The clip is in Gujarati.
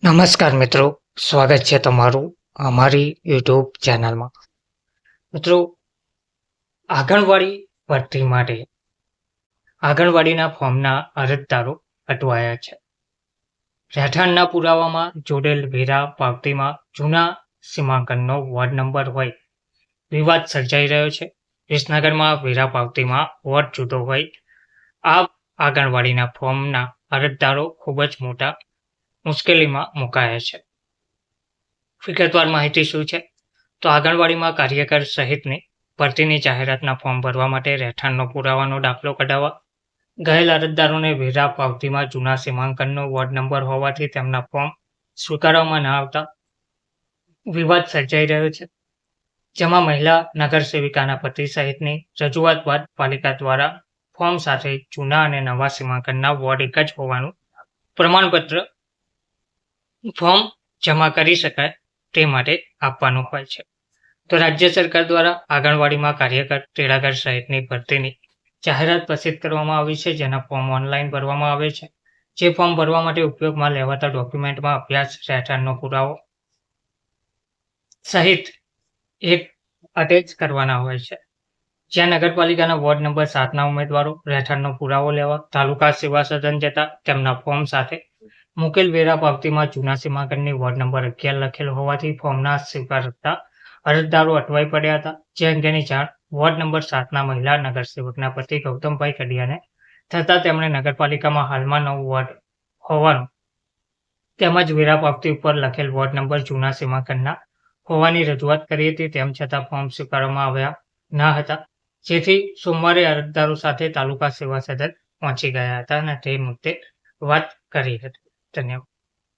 નમસ્કાર મિત્રો, સ્વાગત છે તમારું અમારી યુટ્યુબ ચેનલમાં. મિત્રો, આંગણવાડી ભરતી માટે આંગણવાડીના ફોર્મના અરજદારો અટવાયા છે. રહેઠાણના પુરાવામાં જોડેલ વેરા પાવતીમાં જૂના સીમાંકનનો વોર્ડ નંબર હોય વિવાદ સર્જાઈ રહ્યો છે. વિસનગરમાં વેરા પાવતીમાં વોર્ડ જુદો હોય આ આંગણવાડીના ફોર્મના અરજદારો ખૂબ જ મોટા મુશ્કેલીમાં મુકાયા છે. વિગતવાર માહિતી શું છે? તો આંગણવાડીમાં કાર્યકર સહિતની ભરતીની જાહેરાતના ફોર્મ ભરવા માટે રહેઠાણનો પુરાવાનો દાખલો કઢાવવા ગયેલ અરજદારોને વેરા પાવતીમાં જૂના સીમાંકનનો વોર્ડ નંબર હોવાથી તેમના ફોર્મ સ્વીકારવામાં ન આવતા વિવાદ સર્જાઈ રહ્યો છે. જેમાં મહિલા નગરસેવિકાના પતિ સહિતની રજૂઆત બાદ પાલિકા દ્વારા ફોર્મ સાથે જૂના અને નવા સીમાંકનના વોર્ડ એક જ હોવાનું પ્રમાણપત્ર ફોર્મ જમા કરી શકાય તે માટે આપવાનું હોય છે. તો રાજ્ય સરકાર દ્વારા આંગણવાડીમાં કાર્યકર તેડાગર સહિતની ભરતીની જાહેરાત પ્રસિદ્ધ કરવામાં આવી છે, જેના ફોર્મ ઓનલાઈન ભરવામાં આવે છે. જે ફોર્મ ભરવા માટે ઉપયોગમાં લેવાતા ડોક્યુમેન્ટમાં અભ્યાસ, રહેઠાણનો પુરાવો સહિત એક અટેચ કરવાના હોય છે. જ્યાં નગરપાલિકાના વોર્ડ નંબર 7ના ઉમેદવારો રહેઠાણનો પુરાવો લેવા તાલુકા સેવા સદન જતા તેમના ફોર્મ સાથે મુકેલ વેરા પાવતીમાં જૂના સીમાંકનની વોર્ડ નંબર 11 લખેલ હોવાથી ફોર્મના સ્વીકારતા અરજદારો અટવાઈ પડ્યા હતા. જે અંગેની જાણ વોર્ડ નંબર 7ના મહિલા નગરસેવકના પતિ ગૌતમભાઈ કડિયાને થતાં તેમણે નગરપાલિકામાં હાલમાં 9 વોર્ડ હોવાનું તેમજ વેરા પાવતી ઉપર લખેલ વોર્ડ નંબર જૂના સીમાંકનના હોવાની રજૂઆત કરી હતી. તેમ છતાં ફોર્મ સ્વીકારવામાં આવ્યા ન હતા, જેથી સોમવારે અરજદારો સાથે તાલુકા સેવા સદન પહોંચી ગયા હતા અને તે મુદ્દે વાત કરી હતી. ધન્યવાદ.